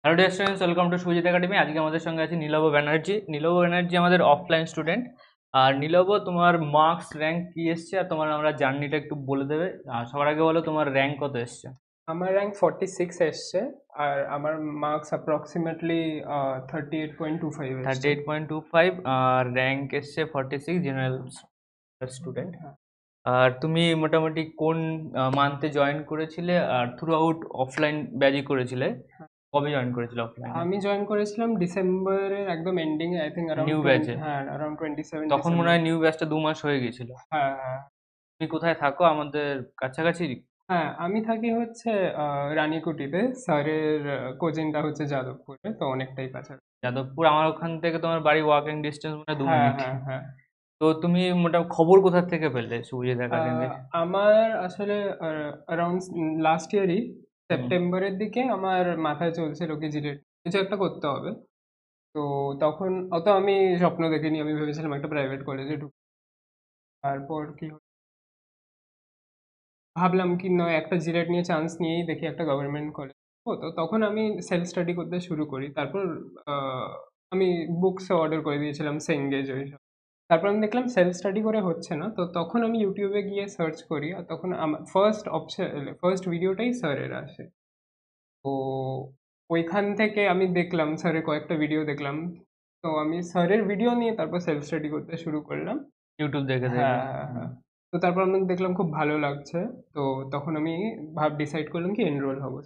Hello dear students, welcome to Sujit academy. আজকে আমাদের সঙ্গে আছে নীলভ ব্যানার্জি। নীলভ ব্যানার্জি আমাদের অফলাইন স্টুডেন্ট। আর নীলভ, তোমার মার্কস র্যাঙ্ক কি এসছে আর তোমার আমরা জার্নিটা একটু বলে দেবে। আর সবার আগে বলো তোমার র্যাঙ্ক কত এসছে। আমার র্যাঙ্ক 46 এসছে আর আমার মার্কস অ্যাপ্রক্সিমেটলি 38.25 থার্টি এসছে। এইট পয়েন্ট টু ফাইভ আর র্যাঙ্ক এসছে 46, জেনারেল স্টুডেন্ট। হ্যাঁ, আর তুমি মোটামুটি কোন মান্থে জয়েন করেছিলে আর থ্রু আউট অফলাইন ব্যাচই করেছিলে? হ্যাঁ। কবে জয়েন করেছিলে অফলাইনে? আমি জয়েন করেছিলাম ডিসেম্বরের একদম ending A, I think around new 20, ব্যাচে? হ্যাঁ অ্যারাউন্ড 27 তখন মনে ডিসেম্বর। হয় নিউ ব্যাচটা 2 মাস হয়ে গেছিল। হ্যাঁ, হ্যাঁ। তুমি কোথায় থাকো? আমাদের কাছাকাছি? হ্যাঁ, আমি থাকি হচ্ছে রানীকুটিতে। স্যারের কোচিংটা হচ্ছে যাদবপুরে, তো অনেকটাই কাছাকাছি। যাদবপুর? আমার ওখান থেকে তোমার বাড়ি ওয়াকিং ডিস্টেন্স মানে দু হ্যাঁ, মিনিট হ্যাঁ, হ্যাঁ। তো তুমি খবর কোথা থেকে পেলে সুবিধা একাডেমির? আমার আসলে অ্যারাউন্ড লাস্ট ইয়ারই হুম। সেপ্টেম্বরের দিকে আমার মাথায় চলছিল কি জিরেট কিছু একটা করতে হবে। তো তখন অত আমি স্বপ্ন দেখিনি, আমি ভেবেছিলাম একটা প্রাইভেট কলেজে ঢুকবো। তারপর কি হলো, ভাবলাম কি নয় একটা জিরেট নিয়ে চান্স নিয়েই দেখি একটা গভর্নমেন্ট কলেজ। তো তখন আমি সেলফ স্টাডি করতে শুরু করি। তারপর আহ, আমি বুকস অর্ডার করে দিয়েছিলাম, সেঙ্গেজ ওইসব। তারপর আমি দেখলাম সেলফ স্টাডি করে হচ্ছে না, তো তখন আমি ইউটিউবে গিয়ে সার্চ করি আর তখন আমার ফার্স্ট অপশন, ফার্স্ট ভিডিওটাই স্যারের আসে। তো ওইখান থেকে আমি দেখলাম স্যারের কয়েকটা ভিডিও দেখলাম। তো আমি স্যারের ভিডিও নিয়ে তারপর সেলফ স্টাডি করতে শুরু করলাম। ইউটিউব দেখে দেখে? হ্যাঁ, হ্যাঁ, হুম। হ্যাঁ। তো তারপর আমি দেখলাম খুব ভালো লাগছে। তো তখন আমি ডিসাইড করলাম কি এনরোল হবো।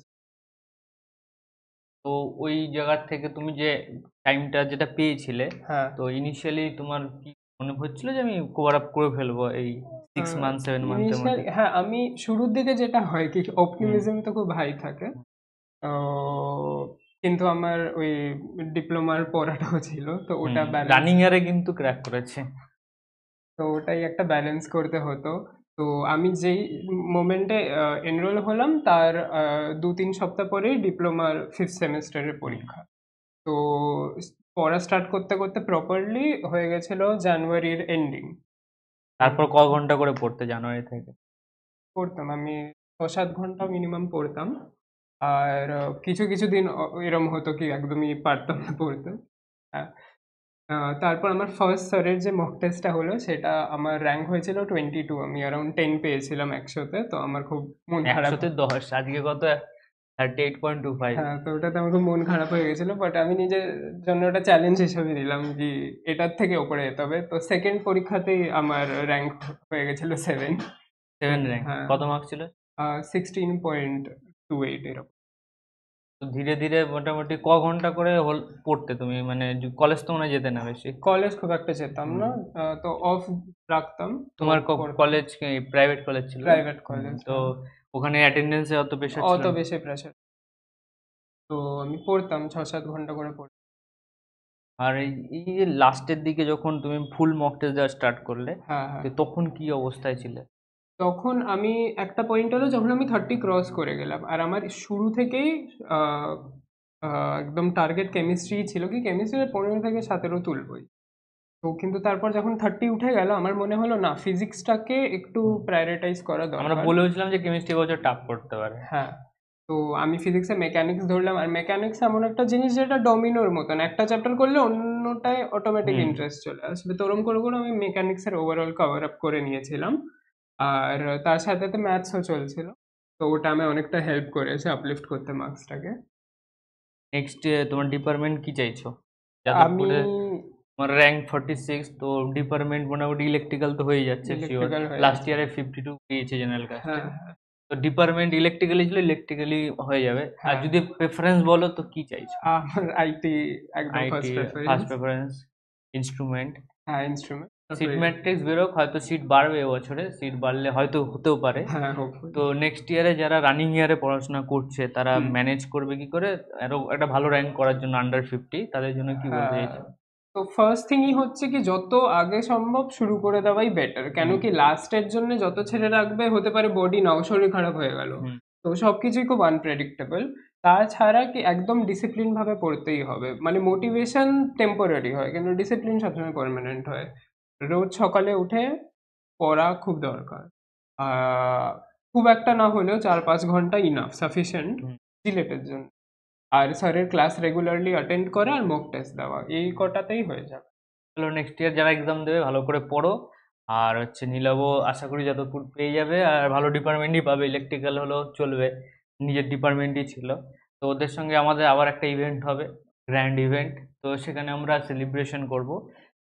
তো ওই জায়গার থেকে তুমি যে টাইমটা যেটা পেয়েছিলে, হ্যাঁ। তো ইনিশিয়ালি তোমার কি মনে হচ্ছিল যে আমি কভার আপ করে ফেলবো এই 6 মান্থ 7 মান্থের মধ্যে? ইনিশিয়ালি হ্যাঁ, আমি শুরুর দিকে যেটা হয় কি হুম। অপটিমিজম তো খুব হাই থাকে। তো কিন্তু আমার ওই ডিপ্লোমার পড়াটাও ছিল, তো হুম, ওটা ব্যালেন্স। রানিং ইয়ারে কিন্তু ক্র্যাক করেছে। তো ওটাই একটা ব্যালেন্স করতে হতো। তো আমি যেই মোমেন্টে এনরোল হলাম তার 2-3 সপ্তাহ পরেই ডিপ্লোমার ফিফথ সেমিস্টারের হুম। পরীক্ষা। তো পড়া স্টার্ট করতে করতে প্রপারলি হয়ে গেছিল জানুয়ারির এন্ডিং। তো তারপর ক ঘন্টা করে পড়তে জানুয়ারি থেকে? পড়তাম আমি 6-7 ঘন্টা মিনিমাম পড়তাম। আর কিছু কিছু দিন এরম হতো কি একদমই পারতাম না পড়তে। হ্যাঁ। তারপর আমার ফার্স্ট স্যারের যে মক টেস্টটা হলো সেটা আমার র্যাঙ্ক হয়েছিল 22, আমি অ্যারাউন্ড 10 পেয়েছিলাম 100-তে, তো আমার খুব মন খারাপ। 100তে 10? আজকে কত? 38.25? হ্যাঁ, তো ওটাতে আমার খুব মন খারাপ হয়ে গেছিল, বাট আমি নিজের জন্য ওটা চ্যালেঞ্জ হিসেবে নিলাম কি এটার থেকে ওপরে যেতে হবে। তো সেকেন্ড পরীক্ষাতেই আমার র্যাঙ্ক হয়ে গেছিল 7। তো 7 র্যাঙ্ক? হ্যাঁ, কত মার্কস ছিল? 16.28 এরকম। তো ধীরে ধীরে মোটামুটি ক ঘন্টা করে পড়তে তুমি, মানে কলেজ তো মনে হয় যেতে না বেশি? কলেজ খুব একটা যেতাম হুম। না। তো অফ রাখতাম, তো তোমার পড়তাম। কলেজ প্রাইভেট কলেজ ছিল? প্রাইভেট হুম, কলেজ, তো হ্যাঁ। ওখানে অ্যাটেন্ডেন্সে অত প্রেশার ছিল অত না? বেশি প্রেশার। তো আমি পড়তাম 6-7 ঘন্টা করে পড়তাম। আর এই এই যে লাস্টের দিকে যখন তুমি ফুল মক টেস্ট দেওয়া স্টার্ট করলে, হ্যাঁ, তো হ্যাঁ। তখন কি অবস্থায় ছিলে? তখন আমি একটা পয়েন্ট হলো যখন আমি 30 ক্রস করে গেলাম আর আমার শুরু থেকেই আহ, একদম টার্গেট কেমিস্ট্রি ছিল, কি কেমিস্ট্রি 15 থেকে 17 তুলবই। তো কিন্তু তারপর যখন 30 উঠে গেল আমার মনে হলো না, ফিজিক্সটাকে একটু হুম। প্রায়োরিটাইজ করা আমরা দরকার। বলেওছিলাম যে কেমিস্ট্রি বছর টাফ পড়তে পারে। হ্যাঁ। তো আমি ফিজিক্সে মেকানিক্স ধরলাম, আর মেকানিক্স এমন একটা জিনিস যেটা ডমিনোর মতন, একটা চ্যাপ্টার করলে অন্যটায় অটোমেটিক হুম। ইন্টারেস্ট চলে আসবে। তো ওরম করে করে আমি মেকানিক্সের ওভারঅল কভার আপ করে নিয়েছিলাম। আর তার সাথে তো ম্যাথসও চলছিল। তো ওটা আমি অনেকটা হেল্প করেছে আপলিফট করতে মার্কসটাকে। নেক্সট তোমার ডিপার্টমেন্ট কি চাইছো? আমি যাদবপুরে তোমার র্যাঙ্ক 46, তো ডিপার্টমেন্ট মোটামুটি ইলেকট্রিক্যাল তো হয়ে যাচ্ছে শিওর। ইলেকট্রিক্যাল হয়ে লাস্ট আছে। ইয়ারে 52 পেয়েছে জেনারেল কাস্টে। হ্যাঁ, হ্যাঁ, তো ডিপার্টমেন্ট ইলেকট্রিক্যালি ছিল, ইলেকট্রিক্যালি হয়ে যাবে। আর হ্যাঁ। যদি প্রেফারেন্স বলো তো কি চাইছো? আমার আইটি একদম IT first first preference. Preference? Instrument? হ্যাঁ, ইনস্ট্রুমেন্ট সিট তারপরে। ম্যাট্রিক্স বেরোক, হয়তো সিট বাড়বে এবছরে, সিট বাড়লে হয়তো হতেও পারে। হ্যাঁ, হোপফুলি। তো নেক্সট ইয়ারে যারা রানিং ইয়ারে পড়াশোনা করছে তারা হুম। ম্যানেজ করবে কি করে আরো একটা ভালো র্যাঙ্ক করার জন্য আন্ডার 50, তাদের জন্য কি বলতে হ্যাঁ। চাইছো? তো ফার্স্ট থিংই হচ্ছে কি যত আগে সম্ভব শুরু করে দেওয়াই বেটার, কেন হুম। কি লাস্টের জন্য যত ছেড়ে রাখবে হতে পারে বডি নাও, শরীর খারাপ হয়ে গেল। হুম। তো সবকিছুই খুব আনপ্রেডিক্টেবল। তাছাড়া কি একদম ডিসিপ্লিন ভাবে পড়তেই হবে, মানে মোটিভেশন টেম্পোরারি হয় কিন্তু ডিসিপ্লিন সবসময় পার্মানেন্ট হয়। রোজ সকালে উঠে পড়া খুব দরকার। আহ, খুব একটা না হলেও 4-5 ঘন্টা ইনাফ সাফিসিয়েন্ট হুম। সিলেটের জন্য। আর স্যারের ক্লাস রেগুলারলি অ্যাটেন্ড করা আর মক টেস্ট দেওয়া, এই কটাতেই হয়ে যাবে। চলো নেক্সট ইয়ার যারা এক্সাম দেবে ভালো করে পড়ো। আর হচ্ছে নীলাবও আশা করি যতদূর পেয়ে যাবে, আর ভালো ডিপার্টমেন্টই পাবে, ইলেকট্রিক্যাল হলেও চলবে, নিজের ডিপার্টমেন্টই ছিল। তো ওদের সঙ্গে আমাদের আবার একটা ইভেন্ট হবে, গ্র্যান্ড ইভেন্ট, তো সেখানে আমরা সেলিব্রেশন করব।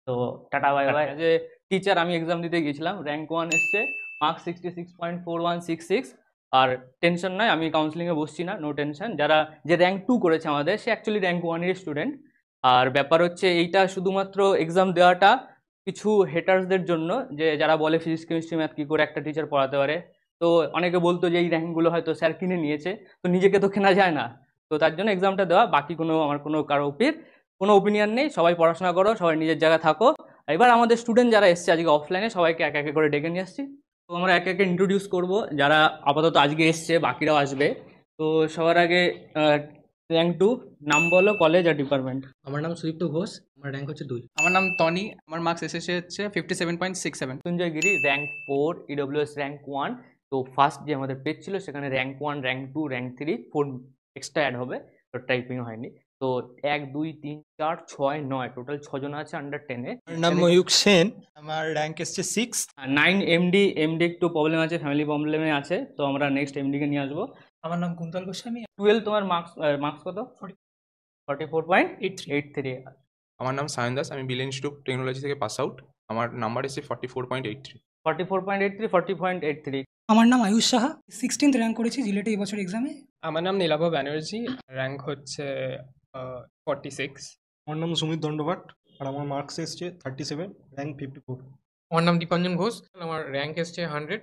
তো টাটা বাই বাই। যে টিচার আমি এক্সাম দিতে গিয়েছিলাম, র্যাঙ্ক 1 এসছে, মার্কস 66.4166। আর টেনশন নয়, আমি কাউন্সিলিংয়ে বসছি না, নো টেনশন। যে র্যাঙ্ক 2 করেছে আমাদের, সে অ্যাকচুয়ালি র্যাঙ্ক 1-এর স্টুডেন্ট। আর ব্যাপার হচ্ছে এইটা শুধুমাত্র এক্সাম দেওয়াটা কিছু হেটার্সদের জন্য, যে যারা বলে ফিজিক্স কেমিস্ট্রি ম্যাথ কী করে একটা টিচার পড়াতে পারে। তো অনেকে বলতো যে এই র্যাঙ্কগুলো হয়তো স্যার কিনে নিয়েছে, তো নিজেকে তো কেনা যায় না, তো তার জন্য এক্সামটা দেওয়া। বাকি আমার কারো কোনো ওপিনিয়ন নেই। সবাই পড়াশোনা করো, সবাই নিজের জায়গায় থাকো। এবার আমাদের স্টুডেন্ট যারা এসছে আজকে অফলাইনে, সবাইকে এক এক করে ডেকে নিয়ে আসছি। তো আমরা একে একে ইন্ট্রোডিউস করব, যারা আপাতত আজকে এসছে, বাকিরাও আসবে। তো সবার আগে র্যাঙ্ক 2, নাম বলো, কলেজ আর ডিপার্টমেন্ট। আমার নাম সুদীপ্ত ঘোষ, আমার র্যাঙ্ক হচ্ছে 2। আমার নাম টনি, আমার মার্কস এসেছে হচ্ছে 57.67। Mrityunjay Giri, rank 4, EWS rank 1। তো ফার্স্ট যে আমাদের পেজ ছিল সেখানে rank 1, rank 2, rank 3, 4 extra add হবে, তো টাইপিং হয়নি। তো 1, 2, 3, 4, 6, 9 টোটাল 6 জন আছে আন্ডার 10-এ। আমার নাম ময়ূক সেন, আমার র্যাঙ্ক এসছে 6। 9 এমডি একটু প্রবলেম আছে, ফ্যামিলি প্রবলেমে আছে, তো আমরা নেক্সট এমডিকে নিয়ে আসবো। আমার নাম কুন্তল গোস্বামী। 12 তোমার মার্কস কত? 44.83। আমার নাম সায়ন দাস, আমি বিল ইনস্টিটিউট টেকনোলজি থেকে পাস আউট। আমার নাম্বার এসে 44.83। 44.83, 40.83। আমার নাম আয়ুষ সাহা, 16th র্যাঙ্ক করেছি জিলেটে এবছর এক্সামে। আমার নাম নীলাভ ব্যানার্জি, র্যাঙ্ক হচ্ছে 46। আমার নাম সুমিত দণ্ডপাট, আর আমার মার্কস এসছে 37, র্যাঙ্ক 54। আমার নাম দীপাঞ্জন ঘোষ, আমার র্যাঙ্ক এসছে 100।